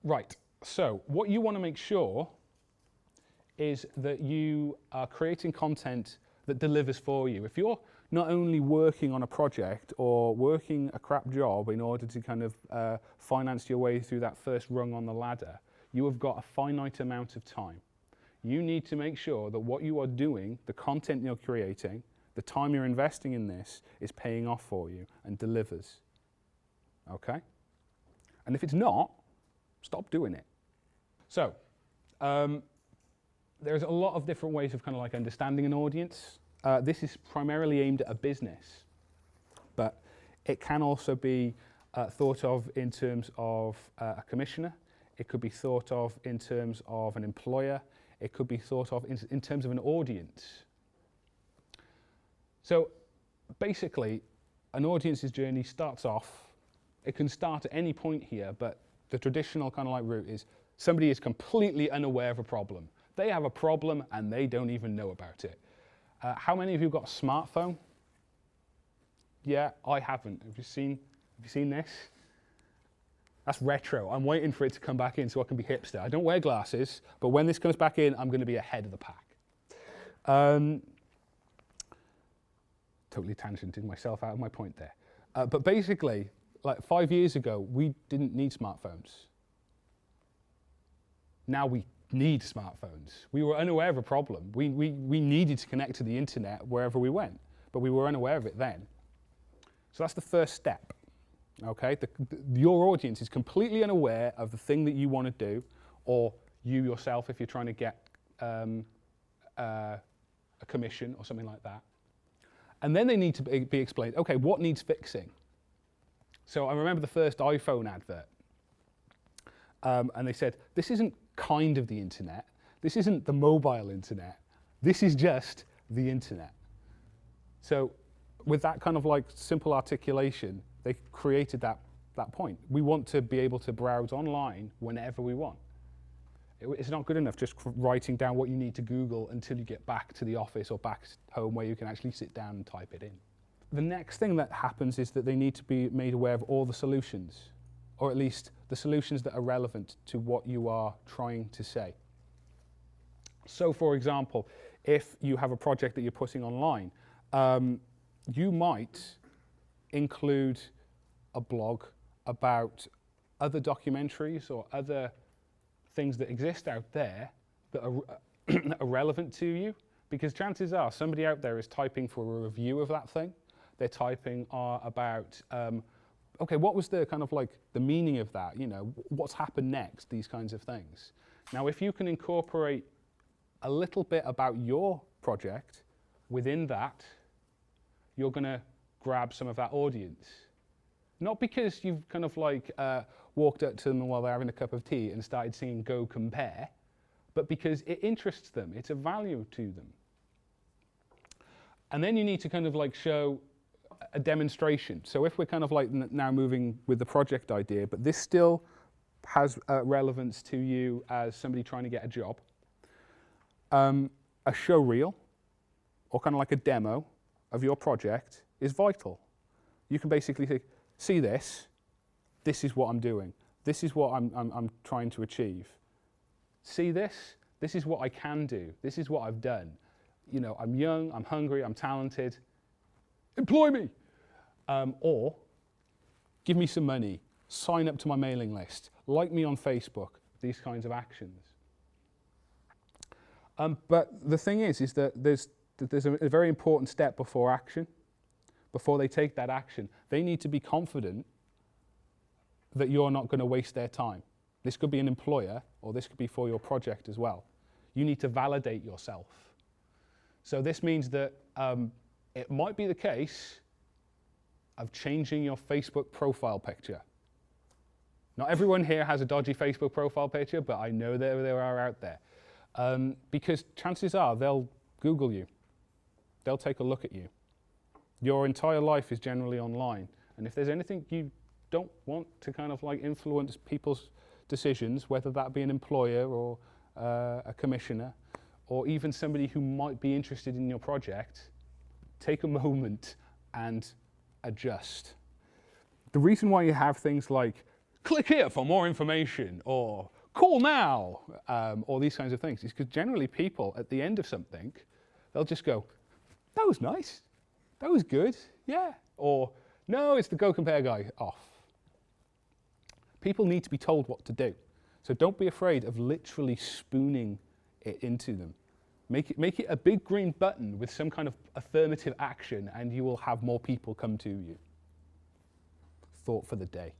Right, so what you want to make sure is that you are creating content that delivers for you. If you're not only working on a project or working a crap job in order to kind of finance your way through that first rung on the ladder, you have got a finite amount of time. You need to make sure that what you are doing, the content you're creating, the time you're investing in this is paying off for you and delivers. Okay? And if it's not, stop doing it. So, there's a lot of different ways of kind of like understanding an audience. This is primarily aimed at a business, but it can also be thought of in terms of a commissioner. It could be thought of in terms of an employer. It could be thought of in terms of an audience. So basically, an audience's journey starts off, it can start at any point here, but the traditional kind of like route is somebody is completely unaware of a problem. They have a problem and they don't even know about it. How many of you got a smartphone? Yeah, I haven't. Have you seen this? That's retro. I'm waiting for it to come back in so I can be hipster. I don't wear glasses, but when this comes back in, I'm going to be ahead of the pack. Totally tangented myself out of my point there. But basically, like 5 years ago, we didn't need smartphones. Now we need smartphones. We were unaware of a problem. We needed to connect to the internet wherever we went, but we were unaware of it then. So that's the first step. Okay, your audience is completely unaware of the thing that you want to do, or you yourself if you're trying to get a commission or something like that. And then they need to be explained, okay, what needs fixing? So I remember the first iPhone advert, and they said, this isn't kind of the internet, this isn't the mobile internet, this is just the internet. So with that kind of like simple articulation, they created that point. We want to be able to browse online whenever we want. It's not good enough just writing down what you need to Google until you get back to the office or back home where you can actually sit down and type it in. The next thing that happens is that they need to be made aware of all the solutions, or at least the solutions that are relevant to what you are trying to say. So for example, if you have a project that you're putting online, you might include a blog about other documentaries or other things that exist out there that are relevant to you, because chances are somebody out there is typing for a review of that thing. They're typing about, okay, what was the kind of like the meaning of that? You know, what's happened next? These kinds of things. Now, if you can incorporate a little bit about your project within that, you're going to grab some of that audience. Not because you've kind of like walked up to them while they're having a cup of tea and started singing Go Compare, but because it interests them, it's of value to them. And then you need to kind of like show a demonstration. So if we're kind of like now moving with the project idea, but this still has relevance to you as somebody trying to get a job, a show reel or kind of like a demo of your project is vital. You can basically say, see this is what I'm doing. This is what I'm trying to achieve. See this is what I can do. This is what I've done. You know, I'm young, I'm hungry, I'm talented. Employ me. Or give me some money, sign up to my mailing list, like me on Facebook, these kinds of actions. But the thing is that there's a very important step before action. Before they take that action, they need to be confident that you're not going to waste their time. This could be an employer, or this could be for your project as well. You need to validate yourself. So this means that it might be the case of changing your Facebook profile picture. Not everyone here has a dodgy Facebook profile picture, but I know there are out there. Because chances are they'll Google you. They'll take a look at you. Your entire life is generally online. And if there's anything you don't want to kind of like influence people's decisions, whether that be an employer or a commissioner, or even somebody who might be interested in your project, take a moment and adjust. The reason why you have things like click here for more information, or call now, or these kinds of things. It's because generally people, at the end of something, they'll just go, that was nice, that was good, yeah. Or, no, it's the Go Compare guy, off. People need to be told what to do. So don't be afraid of literally spooning it into them. Make it a big green button with some kind of affirmative action, and you will have more people come to you. Thought for the day.